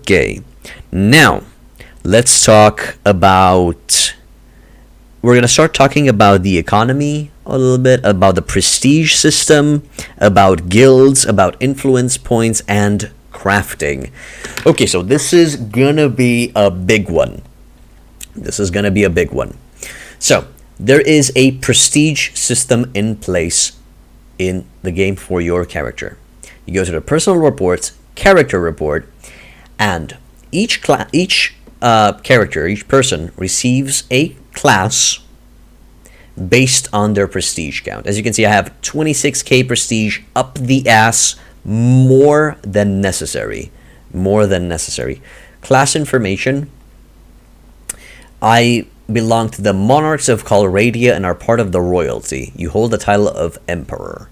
Okay, now let's talk about. We're gonna start talking about the economy a little bit, about the prestige system, about guilds, about influence points, and crafting. Okay, so this is gonna be a big one. So, there is a prestige system in place in the game for your character. You go to the personal reports, character report, and each character, each person receives a class based on their prestige count. As you can see, I have 26k prestige up the ass, more than necessary. Class information. I belong to the monarchs of Colradia and are part of the royalty. You hold the title of emperor.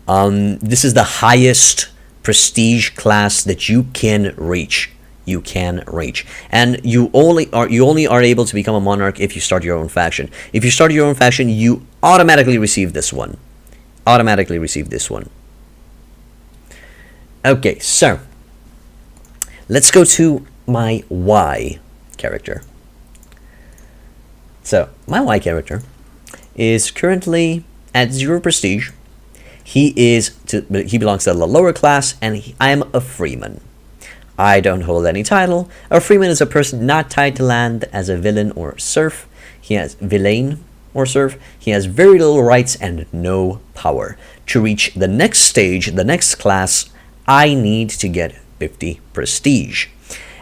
This is the highest prestige class that you can reach. And you only are able to become a monarch if you start your own faction. If you start your own faction, you automatically receive this one. Okay, so let's go to my Y character. So my Y character is currently at 0 prestige. He belongs to the lower class, and I am a freeman. I don't hold any title. A freeman is a person not tied to land as a villain or serf. He has very little rights and no power. To reach the next stage, the next class, I need to get 50 prestige.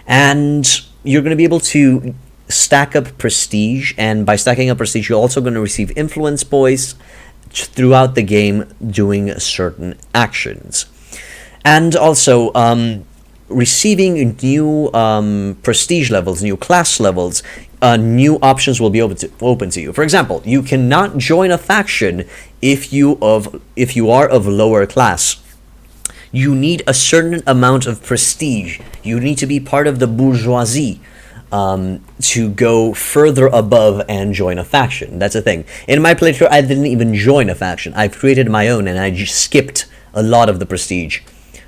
And you're going to be able to stack up prestige, and by stacking up prestige, you're also going to receive influence points throughout the game doing certain actions. And also, receiving new prestige levels, new class levels, new options will be open to you. For example, you cannot join a faction if you are of lower class. You need a certain amount of prestige. You need to be part of the bourgeoisie to go further above and join a faction. That's the thing. In my playthrough, I didn't even join a faction. I've created my own, and I just skipped a lot of the prestige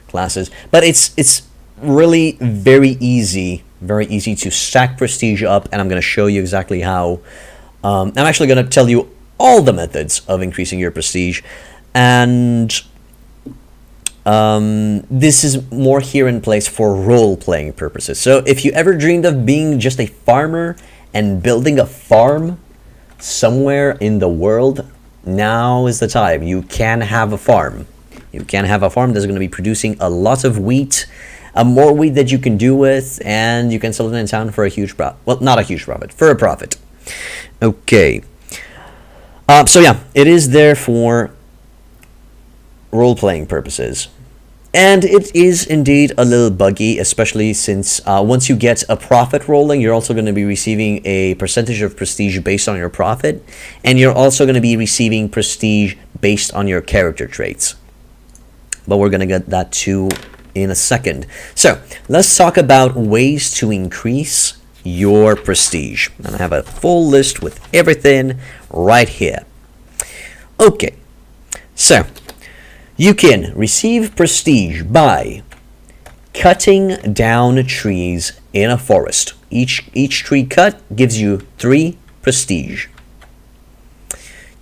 classes. But it's really very easy to stack prestige up, and I'm going to show you exactly how. I'm actually going to tell you all the methods of increasing your prestige, and this is more here in place for role-playing purposes. So if you ever dreamed of being just a farmer and building a farm somewhere in the world, now is the time. You can have a farm. That's going to be producing a lot of wheat, more wheat that you can do with, and you can sell it in town for a huge profit. Well, not a huge profit, for a profit. Okay. So yeah, it is there for role-playing purposes. And it is indeed a little buggy, especially since once you get a profit rolling, you're also going to be receiving a percentage of prestige based on your profit, and you're also going to be receiving prestige based on your character traits. But we're going to get that too in a second. So let's talk about ways to increase your prestige. And I have a full list with everything right here. Okay, so you can receive prestige by cutting down trees in a forest. Each tree cut gives you 3 prestige.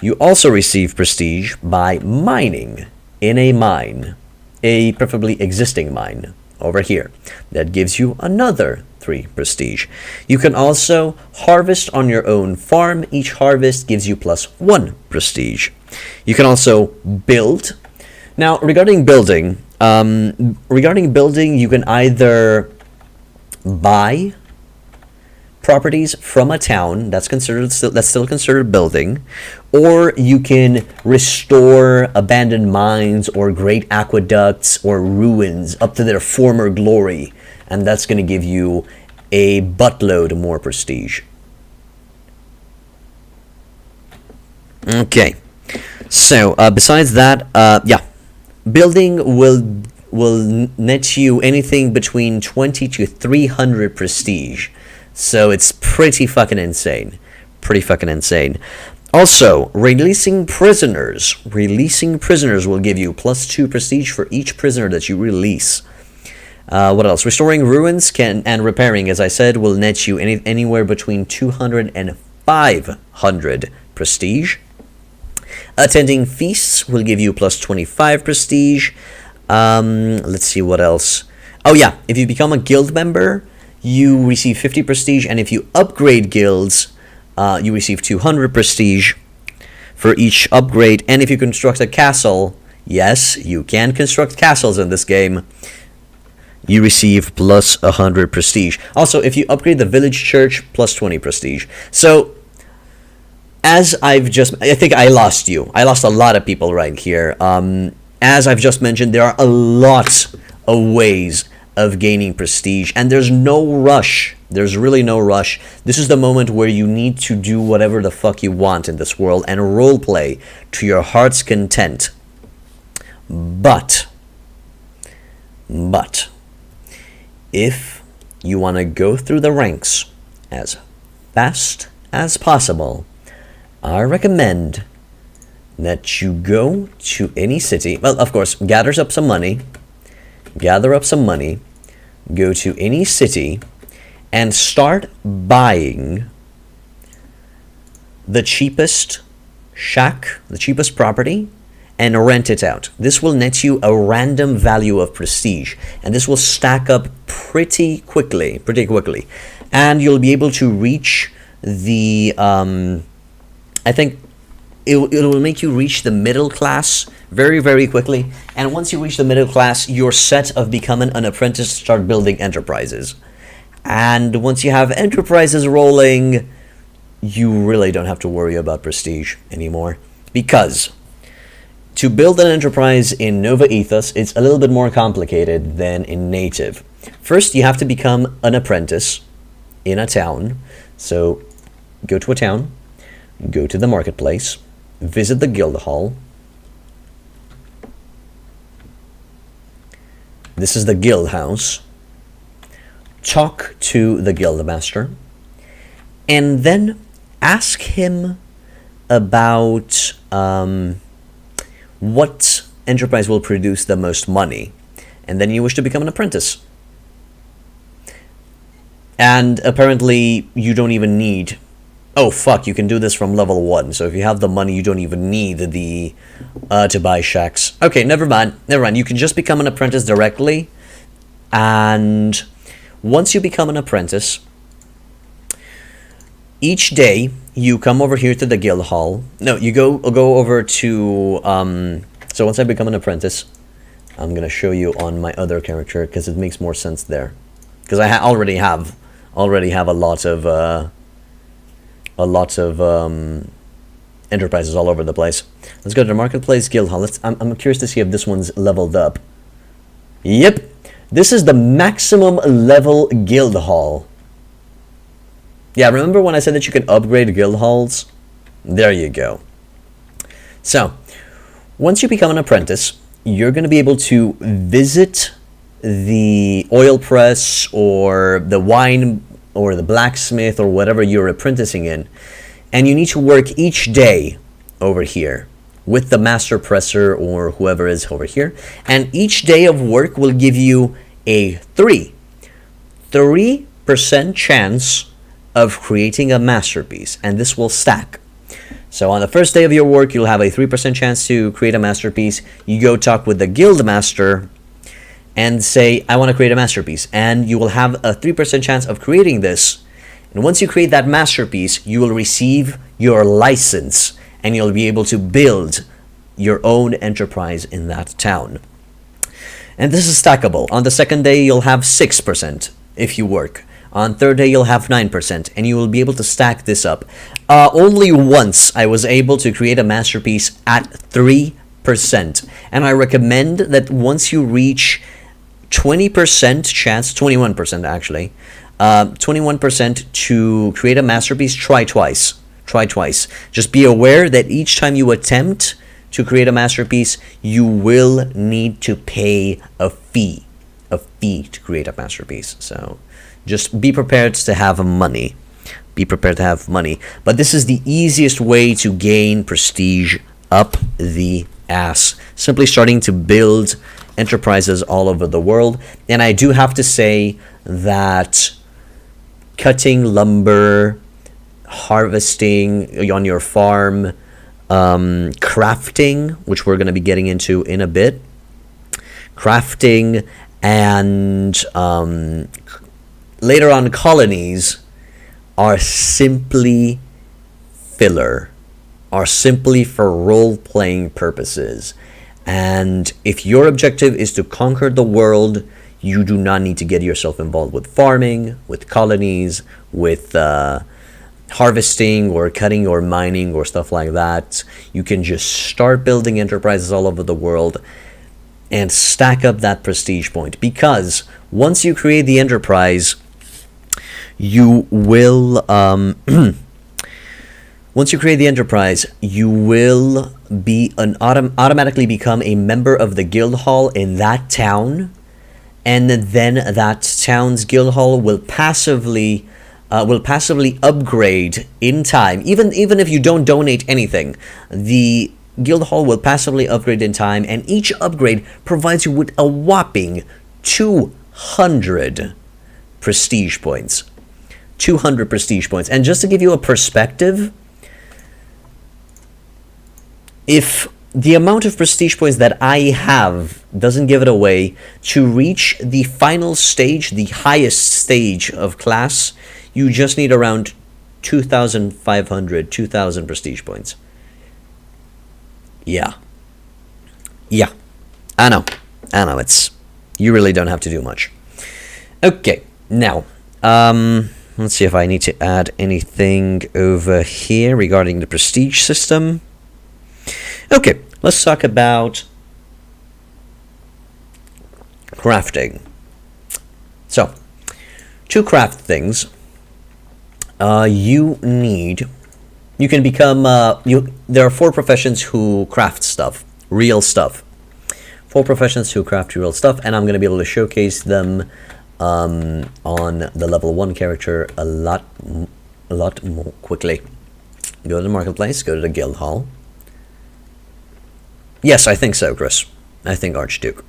You also receive prestige by mining in a mine, a preferably existing mine over here. That gives you another 3 prestige. You can also harvest on your own farm. Each harvest gives you +1 prestige. You can also build. Now, regarding building, you can either buy properties from a town that's still considered building, or you can restore abandoned mines or great aqueducts or ruins up to their former glory, and that's going to give you a buttload more prestige. Okay, so besides that, building will net you anything between 20 to 300 prestige. So it's pretty fucking insane. Also, releasing prisoners. Releasing prisoners will give you +2 prestige for each prisoner that you release. What else? Restoring ruins and repairing, as I said, will net you anywhere between 200 and 500 prestige. Attending feasts will give you plus 25 prestige. Let's see what else. Oh yeah, if you become a guild member, you receive 50 prestige, and if you upgrade guilds, you receive 200 prestige for each upgrade. And if you construct a castle, yes, you can construct castles in this game, you receive plus 100 prestige. Also, if you upgrade the village church, plus 20 prestige. So, as I think I lost you. I lost a lot of people right here. As I've just mentioned, there are a lot of ways of gaining prestige, and there's no rush. There's really no rush. This is the moment where you need to do whatever the fuck you want in this world and roleplay to your heart's content. But, if you want to go through the ranks as fast as possible, I recommend that you go to any city. Well, of course, gather up some money, go to any city, and start buying the cheapest shack, the cheapest property, and rent it out. This will net you a random value of prestige, and this will stack up pretty quickly, and you'll be able to reach the I think it will make you reach the middle class very, very quickly. And once you reach the middle class, you're set of becoming an apprentice to start building enterprises. And once you have enterprises rolling, you really don't have to worry about prestige anymore. Because to build an enterprise in Nova Aetas, it's a little bit more complicated than in native. First, you have to become an apprentice in a town. So go to a town, go to the marketplace, visit the guild hall. This is the guild house. Talk to the guild master, and then ask him about what enterprise will produce the most money, and then you wish to become an apprentice. And apparently you don't even need, oh fuck, you can do this from level 1, so if you have the money you don't even need the to buy shacks. Okay, never mind, you can just become an apprentice directly. And once you become an apprentice, each day you come over here to the guild hall. No, you go over to so once I become an apprentice, I'm gonna show you on my other character because it makes more sense there, because I already have a lot of enterprises all over the place. Let's go to the marketplace guild hall. I'm curious to see if this one's leveled up. Yep, this is the maximum level guild hall. Yeah, remember when I said that you can upgrade guild halls? There you go. So, once you become an apprentice, you're going to be able to visit the oil press or the wine or the blacksmith or whatever you're apprenticing in, and you need to work each day over here with the master presser or whoever is over here, and each day of work will give you a 3% chance of creating a masterpiece, and this will stack. So on the first day of your work, you'll have a 3% chance to create a masterpiece. You go talk with the guild master and say, I want to create a masterpiece, and you will have a 3% chance of creating this. And once you create that masterpiece, you will receive your license, and you'll be able to build your own enterprise in that town. And this is stackable. On the second day, you'll have 6% if you work. On third day, you'll have 9%, and you will be able to stack this up. Only once I was able to create a masterpiece at 3%. And I recommend that once you reach 20% chance, 21% actually, 21% to create a masterpiece, try twice. Just be aware that each time you attempt to create a masterpiece, you will need to pay a fee to create a masterpiece. So just be prepared to have money. But this is the easiest way to gain prestige up the ass, simply starting to build enterprises all over the world. And I do have to say that cutting lumber, harvesting on your farm, crafting, which we're going to be getting into in a bit, crafting, and later on colonies are simply filler, are simply for role-playing purposes. And if your objective is to conquer the world, you do not need to get yourself involved with farming, with colonies, with harvesting or cutting or mining or stuff like that. You can just start building enterprises all over the world and stack up that prestige point, because once you create the enterprise, you will once you create the enterprise, you will be automatically become a member of the guild hall in that town, and then that town's guild hall will passively upgrade in time. Even if you don't donate anything, the guild hall will passively upgrade in time, and each upgrade provides you with a whopping 200 prestige points. 200 prestige points. And just to give you a perspective, if the amount of prestige points that I have doesn't give it away, to reach the final stage, the highest stage of class, you just need around 2,500, 2,000 prestige points. Yeah. I know. You really don't have to do much. Okay, now, let's see if I need to add anything over here regarding the prestige system. Okay, let's talk about crafting. So, to craft things, you can become, there are 4 professions who craft stuff, real stuff. 4 professions who craft real stuff, and I'm going to be able to showcase them on the level 1 character a lot more quickly. Go to the marketplace, go to the guild hall. Yes, I think so, Chris. I think Archduke.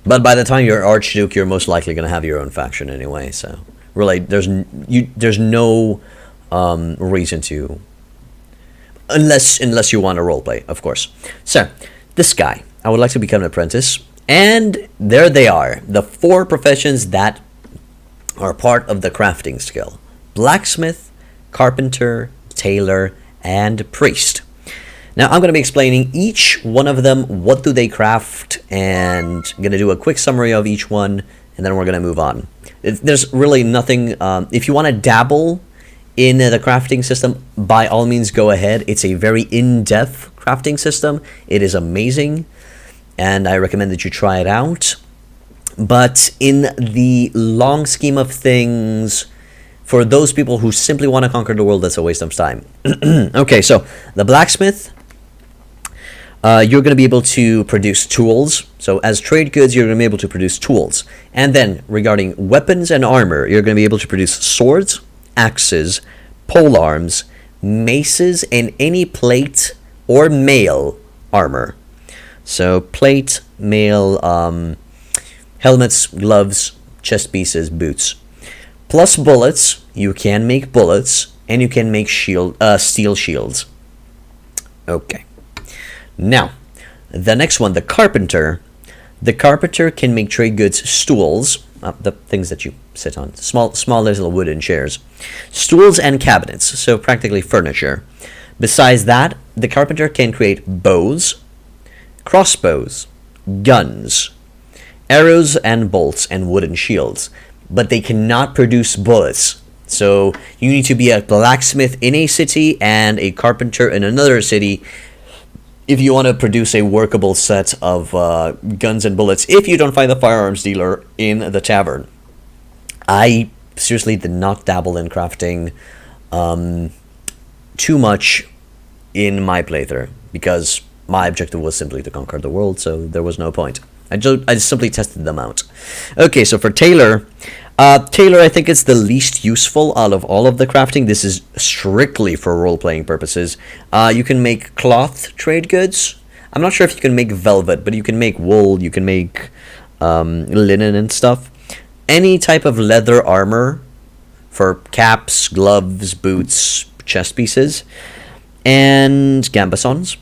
But by the time you're Archduke, you're most likely going to have your own faction anyway, so really, there's no reason to, unless you want to roleplay, of course. So, this guy, I would like to become an apprentice, and there they are, the 4 professions that are part of the crafting skill: blacksmith, carpenter, tailor, and priest. Now, I'm going to be explaining each one of them, what do they craft, and I'm going to do a quick summary of each one, and then we're going to move on. There's really nothing, if you want to dabble in the crafting system, by all means go ahead. It's a very in-depth crafting system. It is amazing, and I recommend that you try it out. But in the long scheme of things, for those people who simply want to conquer the world, that's a waste of time. Okay, so the blacksmith, you're going to be able to produce tools. So as trade goods, you're going to be able to produce tools. And then regarding weapons and armor, you're going to be able to produce swords, axes, polearms, maces, and any plate or mail armor. So plate, mail, helmets, gloves, chest pieces, boots. Plus bullets, you can make bullets, and you can make steel shields. Okay. Now, the next one, the carpenter. The carpenter can make trade goods, stools, the things that you sit on, small little wooden chairs, stools and cabinets, so practically furniture. Besides that, the carpenter can create bows, crossbows, guns, arrows and bolts, and wooden shields, but they cannot produce bullets. So you need to be a blacksmith in a city and a carpenter in another city if you want to produce a workable set of guns and bullets, if you don't find the firearms dealer in the tavern. I seriously did not dabble in crafting too much in my playthrough, because my objective was simply to conquer the world, so there was no point. I just simply tested them out. Okay, so for tailor, Tailor, I think it's the least useful out of all of the crafting. This is strictly for role-playing purposes. You can make cloth trade goods. I'm not sure if you can make velvet, but you can make wool, you can make linen and stuff. Any type of leather armor for caps, gloves, boots, chest pieces, and gambesons.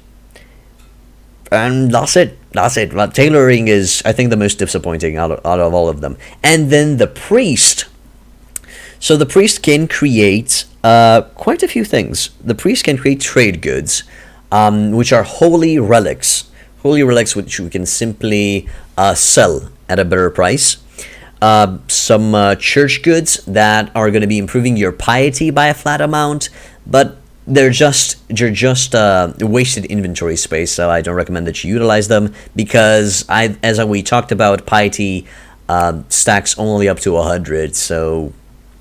And that's it. That's it. But tailoring is, I think, the most disappointing out of all of them. And then the priest. So the priest can create quite a few things. The priest can create trade goods, which are holy relics. Holy relics which we can simply sell at a better price. Some church goods that are going to be improving your piety by a flat amount, but they're just wasted inventory space, so I don't recommend that you utilize them, because as we talked about, piety stacks only up to 100, so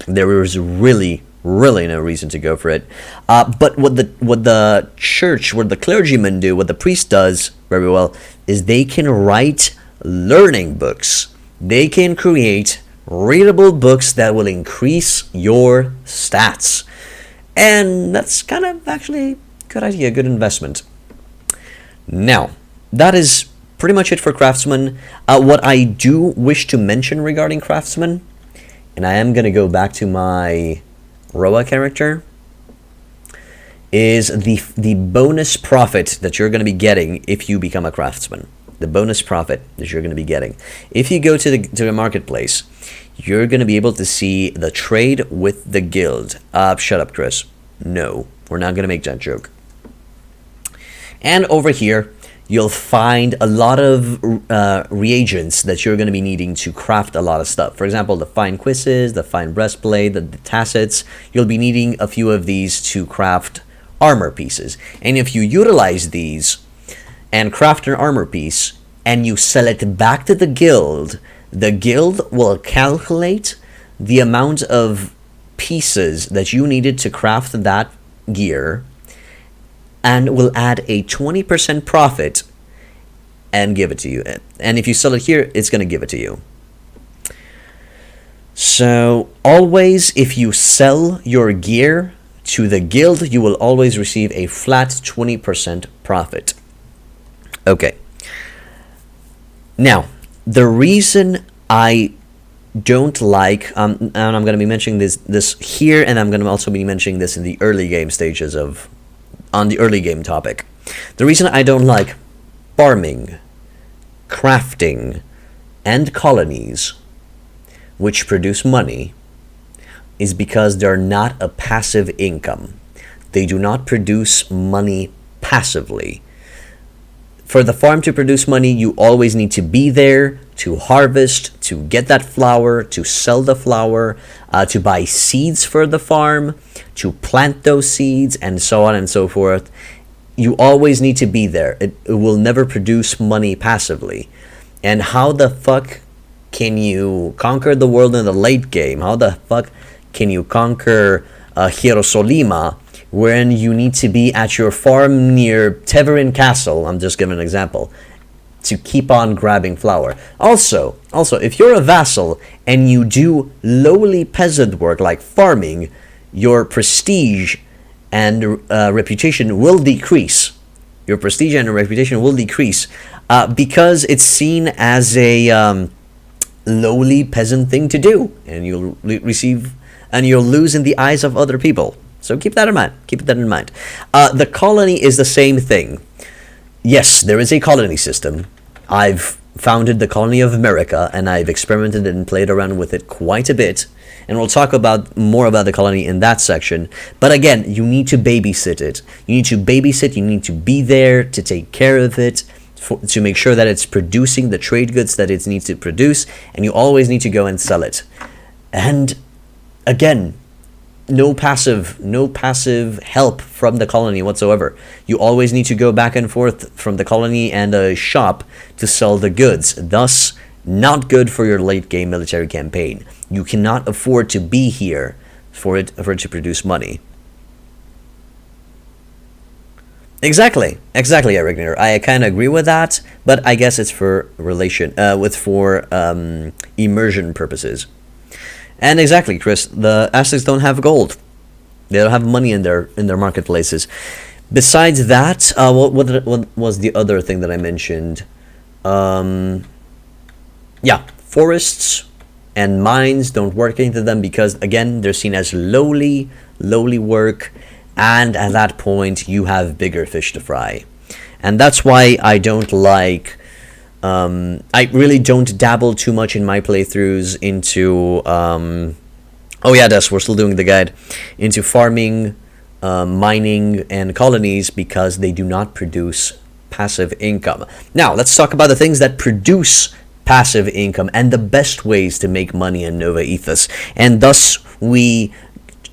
there is really no reason to go for it. But what the clergymen do, what the priest does very well, is they can write learning books. They can create readable books that will increase your stats. And that's kind of actually a good idea, good investment. Now, that is pretty much it for Craftsman. What I do wish to mention regarding Craftsman, and I am going to go back to my Roa character, is the bonus profit that you're going to be getting if you become a Craftsman. The bonus profit that you're going to be getting. If you go to the marketplace, you're going to be able to see the trade with the guild. Shut up, Chris. No, we're not going to make that joke. And over here, you'll find a lot of reagents that you're going to be needing to craft a lot of stuff. For example, the fine cuisses, the fine breastplate, the tassets. You'll be needing a few of these to craft armor pieces. And if you utilize these and craft an armor piece, and you sell it back to the guild will calculate the amount of pieces that you needed to craft that gear, and will add a 20% profit and give it to you. And if you sell it here, it's going to give it to you. So always, if you sell your gear to the guild, you will always receive a flat 20% profit. Okay. Now, the reason I don't like, and I'm going to be mentioning this here, and I'm going to also be mentioning this in the early game stages on the early game topic. The reason I don't like farming, crafting, and colonies, which produce money, is because they're not a passive income. They do not produce money passively. For the farm to produce money, you always need to be there to harvest, to get that flour, to sell the flour, to buy seeds for the farm, to plant those seeds, and so on and so forth. You always need to be there. It will never produce money passively. And how the fuck can you conquer the world in the late game? How the fuck can you conquer Hierosolima when you need to be at your farm near Teverin Castle? I'm just giving an example. To keep on grabbing flour. Also, if you're a vassal and you do lowly peasant work like farming, your prestige and reputation will decrease. Your prestige and reputation will decrease because it's seen as a lowly peasant thing to do, and you'll lose in the eyes of other people. So keep that in mind. The colony is the same thing. Yes, there is a colony system. I've founded the Colony of America, and I've experimented and played around with it quite a bit. And we'll talk more about the colony in that section. But again, you need to babysit it. You need to be there to take care of it, to make sure that it's producing the trade goods that it needs to produce, and you always need to go and sell it. And again, no passive help from the colony whatsoever. You always need to go back and forth from the colony and a shop to sell the goods. Thus, not good for your late game military campaign. You cannot afford to be here for it to produce money. Exactly, Eric Nader. I kind of agree with that, but I guess it's for immersion purposes. And exactly, Chris, the Aztecs don't have gold. They don't have money in their marketplaces. Besides that, what was the other thing that I mentioned? Yeah, forests and mines don't work into them because, again, they're seen as lowly work, and at that point you have bigger fish to fry. And that's why I don't like, I really don't dabble too much in my playthroughs into, oh yeah, we're still doing the guide, into farming, mining, and colonies, because they do not produce passive income. Now, let's talk about the things that produce passive income and the best ways to make money in Nova Aetas. And thus, we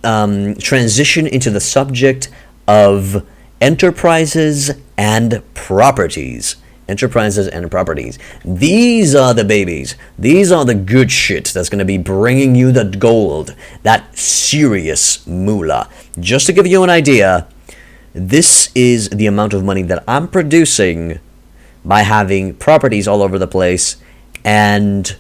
transition into the subject of enterprises and properties. Enterprises and properties. These are the babies. These are the good shit that's going to be bringing you the gold. That serious moolah. Just to give you an idea, this is the amount of money that I'm producing by having properties all over the place, and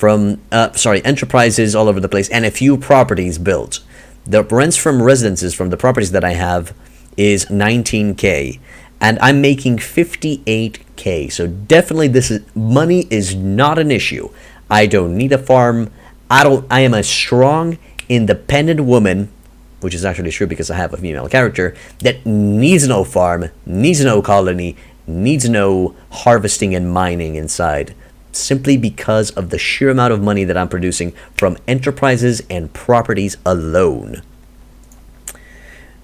enterprises all over the place, and a few properties built. The rents from residences from the properties that I have is 19k, and I'm making 58k. So definitely money is not an issue. I don't need a farm. I am a strong, independent woman, which is actually true because I have a female character that needs no farm, needs no colony, needs no harvesting and mining inside, simply because of the sheer amount of money that I'm producing from enterprises and properties alone.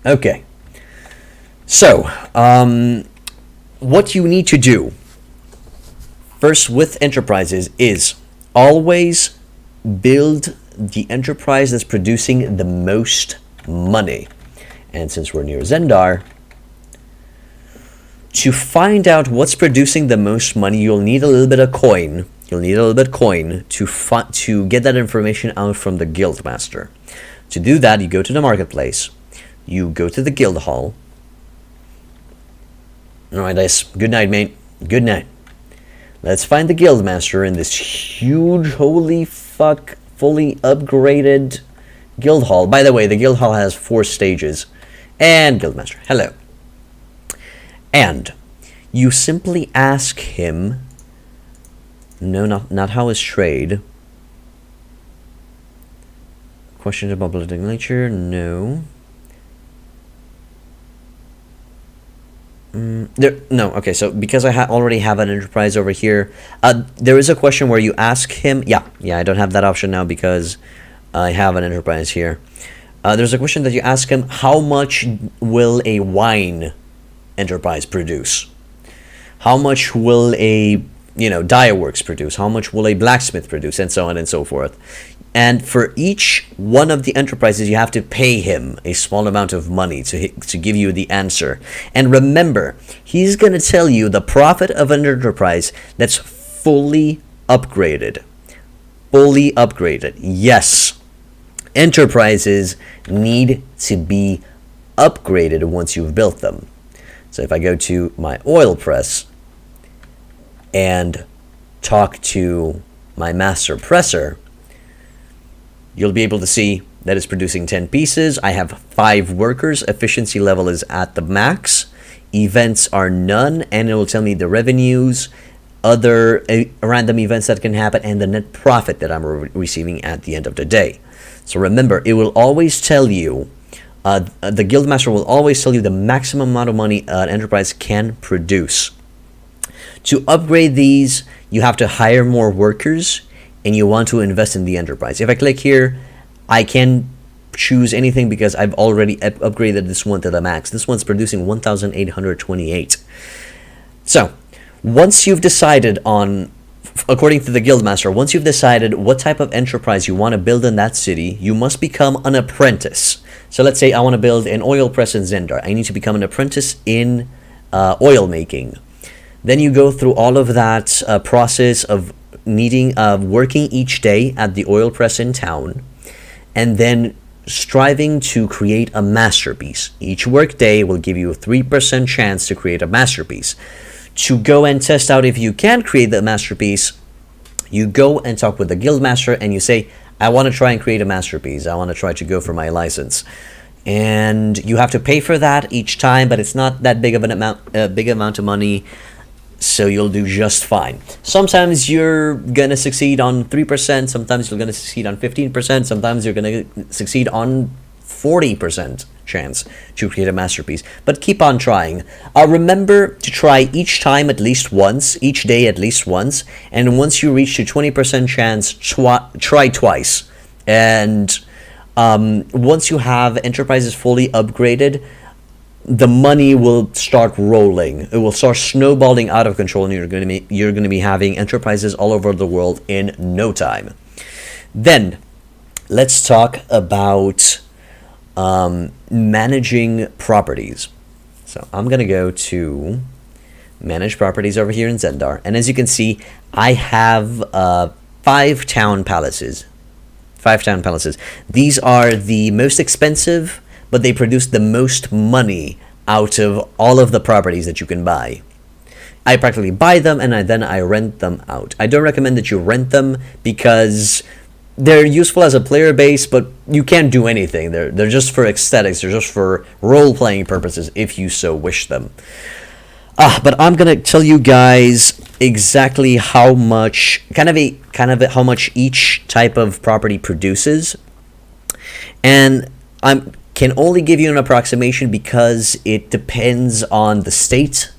Okay. So, what you need to do first with enterprises is always build the enterprise that's producing the most money. And since we're near Zendar, to find out what's producing the most money, you'll need a little bit of coin. You'll need a little bit of coin to get that information out from the guild master. To do that, you go to the marketplace. You go to the guild hall. Alright, Dice. Good night, mate. Good night. Let's find the guild master in this huge, holy fuck, fully upgraded guild hall. By the way, the guild hall has 4 stages. And guild master, hello. And you simply ask him, no, not how is trade. Questions about political nature, no. Okay, so because I already have an enterprise over here, there is a question where you ask him, yeah, I don't have that option now because I have an enterprise here. There's a question that you ask him, how much will a wine enterprise produce? How much will a dye works produce? How much will a blacksmith produce? And so on and so forth. And for each one of the enterprises, you have to pay him a small amount of money to give you the answer. And remember, he's going to tell you the profit of an enterprise that's fully upgraded. Fully upgraded. Yes, enterprises need to be upgraded once you've built them. So if I go to my oil press and talk to my master presser, you'll be able to see that it's producing 10 pieces. I have 5 workers. Efficiency level is at the max. Events are none, and it will tell me the revenues, other random events that can happen, and the net profit that I'm receiving at the end of the day. So remember, it will always tell you, the guildmaster will always tell you the maximum amount of money an enterprise can produce. To upgrade these, you have to hire more workers, and you want to invest in the enterprise. If I click here, I can choose anything because I've already upgraded this one to the max. This one's producing 1,828. So, once you've decided on, according to the guildmaster, once you've decided what type of enterprise you want to build in that city, you must become an apprentice. So let's say I want to build an oil press in Zendar. I need to become an apprentice in oil making. Then you go through all of that process of working each day at the oil press in town, and then striving to create a masterpiece. Each work day will give you a 3% chance to create a masterpiece. To go and test out if you can create the masterpiece, you go and talk with the guildmaster and you say, I want to try and create a masterpiece. I want to try to go for my license. And you have to pay for that each time, but it's not that big of an amount of money, so you'll do just fine. Sometimes you're gonna succeed on 3%, sometimes you're gonna succeed on 15%, sometimes you're gonna succeed on 40% chance to create a masterpiece. But keep on trying. Remember to try each time at least once, each day at least once, and once you reach to 20% chance, try twice. And once you have enterprises fully upgraded, the money will start rolling. It will start snowballing out of control, and you're going to be having enterprises all over the world in no time. Then let's talk about managing properties. So I'm going to go to manage properties over here in Zendar, and as you can see, I have 5 town palaces. 5 town palaces. These are the most expensive, but they produce the most money out of all of the properties that you can buy. I practically buy them and then I rent them out. I don't recommend that you rent them because they're useful as a player base, but you can't do anything. They're just for aesthetics. They're just for role-playing purposes if you so wish them. But I'm gonna tell you guys exactly how much, how much each type of property produces, and I can only give you an approximation because it depends on the status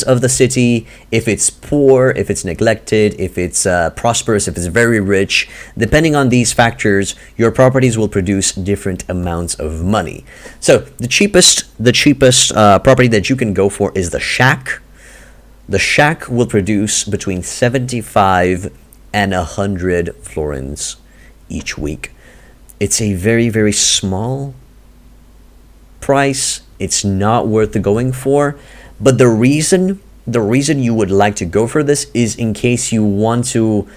of the city, if it's poor, if it's neglected, if it's prosperous, if it's very rich. Depending on these factors, your properties will produce different amounts of money. So the cheapest property that you can go for is the shack. The shack will produce between 75 and 100 florins each week. It's a very, very small price. It's not worth the going for. But the reason you would like to go for this is in case you want to,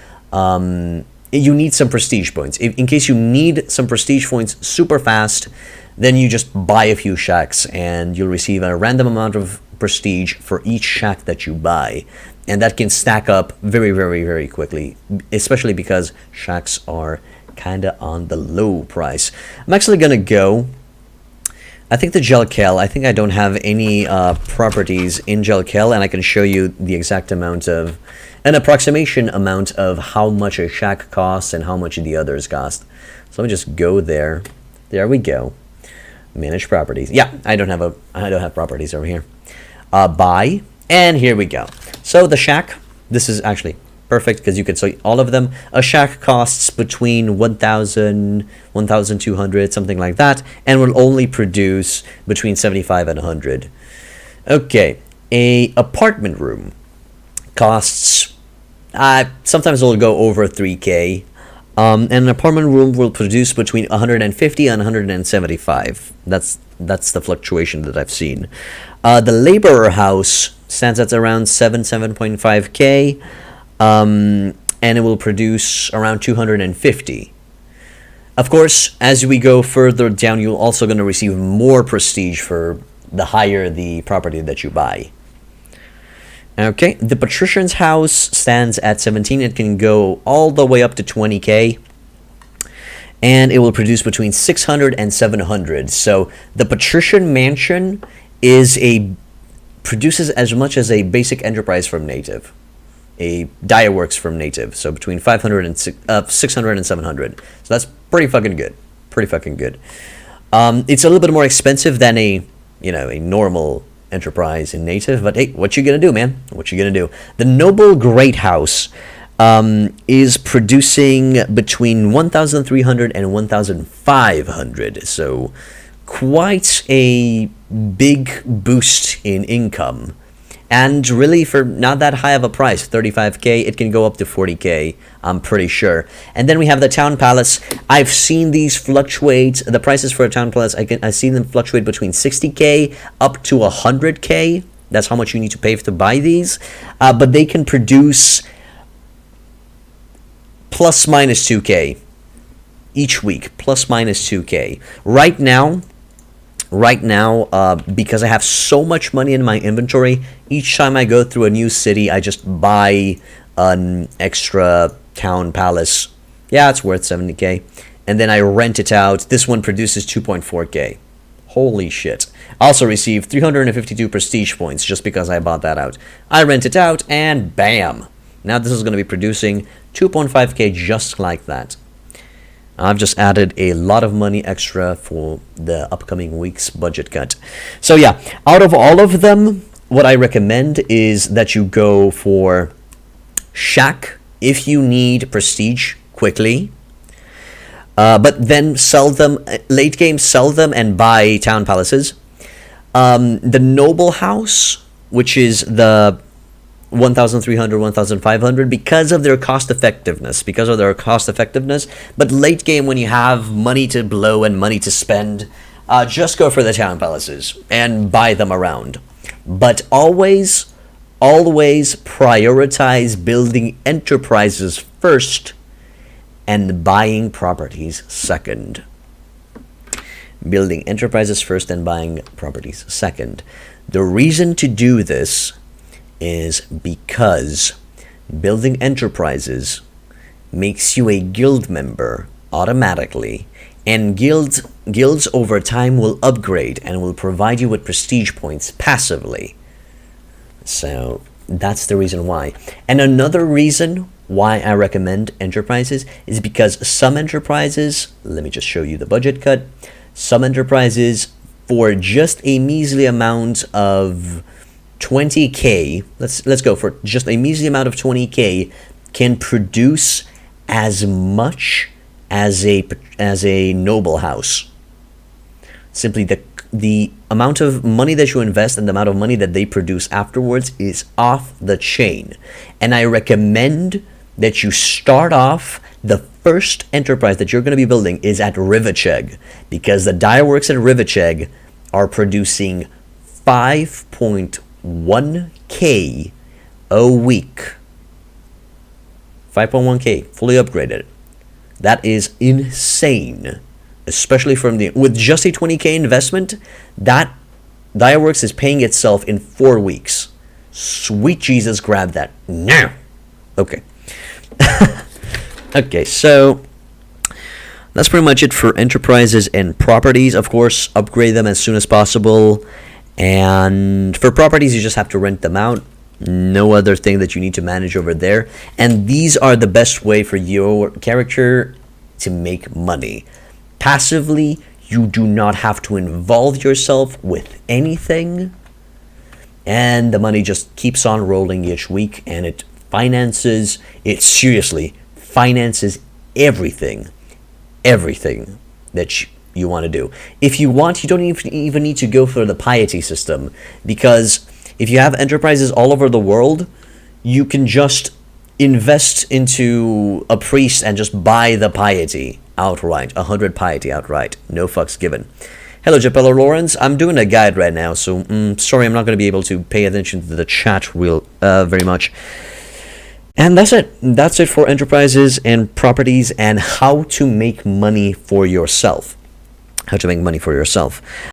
you need some prestige points. In case you need some prestige points super fast, then you just buy a few shacks and you'll receive a random amount of prestige for each shack that you buy. And that can stack up very, very, very quickly, especially because shacks are kind of on the low price. I'm actually going to go, I think the Jelkel, I think I don't have any properties in Jelkel, and I can show you the exact amount of, an approximation amount of how much a shack costs and how much the others cost. So let me just go there. There we go. Manage properties. Yeah, I don't have properties over here. Buy, and here we go. So the shack, this is actually perfect because you can see all of them. A shack costs between 1,000, 1,200, something like that, and will only produce between 75 and 100. Okay, a apartment room costs, sometimes it'll go over 3K. And an apartment room will produce between 150 and 175. That's the fluctuation that I've seen. The laborer house stands at around 7.5K. And it will produce around 250. Of course, as we go further down, you're also going to receive more prestige for the higher the property that you buy. Okay, the Patricians House stands at 17. It can go all the way up to 20K. And it will produce between 600 and 700. So the Patrician Mansion produces as much as a basic enterprise from Native. A Diaworks from Native, so between 600 and 700. So that's pretty fucking good. It's a little bit more expensive than a normal enterprise in Native, but hey, what you gonna do, man? What you gonna do? The Noble Great House is producing between 1,300 and 1,500. So quite a big boost in income. And really, for not that high of a price, 35K, it can go up to 40K, I'm pretty sure. And then we have the Town Palace. I've seen these fluctuate. The prices for a Town Palace, I've seen them fluctuate between 60K up to 100K. That's how much you need to pay to buy these. But they can produce plus minus 2K each week, plus minus 2K. Right now, because I have so much money in my inventory, each time I go through a new city, I just buy an extra town palace Yeah, it's worth 70k. And then I rent it out. This one produces 2.4k. Holy shit. I also received 352 prestige points just because I bought that out. I rent it out and bam. Now this is going to be producing 2.5k just like that. I've just added a lot of money extra for the upcoming week's budget cut. So yeah, out of all of them, what I recommend is that you go for Shack if you need prestige quickly. But then sell them, late game sell them and buy town palaces. The Noble House, which is the 1,300, 1,500, because of their cost effectiveness, but late game when you have money to blow and money to spend, just go for the town palaces and buy them around. But always prioritize building enterprises first and buying properties second. Building enterprises first and buying properties second. The reason to do this is because building enterprises makes you a guild member automatically, and guilds over time will upgrade and will provide you with prestige points passively. So that's the reason why. And another reason why I recommend enterprises is because some enterprises, let me just show you the budget cut, some enterprises for just a measly amount of 20k, let's go for just a measly amount of 20k, can produce as much as a noble house. Simply the amount of money that you invest and the amount of money that they produce afterwards is off the chain. And I recommend that you start off, the first enterprise that you're going to be building is at Rivacheg, because the dye works at Rivacheg are producing 5.1k a week. 5.1k, fully upgraded. That is insane. Especially with just a 20k investment, that Direworks is paying itself in 4 weeks. Sweet Jesus, grab that now. Okay. Okay, so that's pretty much it for enterprises and properties. Of course, upgrade them as soon as possible. And for properties, you just have to rent them out. No other thing that you need to manage over there. And these are the best way for your character to make money. Passively, you do not have to involve yourself with anything, and the money just keeps on rolling each week, and it seriously finances everything that you want to do. If you want, you don't even need to go for the piety system, because if you have enterprises all over the world, you can just invest into a priest and just buy the piety outright, 100 piety outright, no fucks given. Hello, Japello Lawrence. I'm doing a guide right now, so sorry I'm not going to be able to pay attention to the chat very much. And that's it. That's it for enterprises and properties and how to make money for yourself.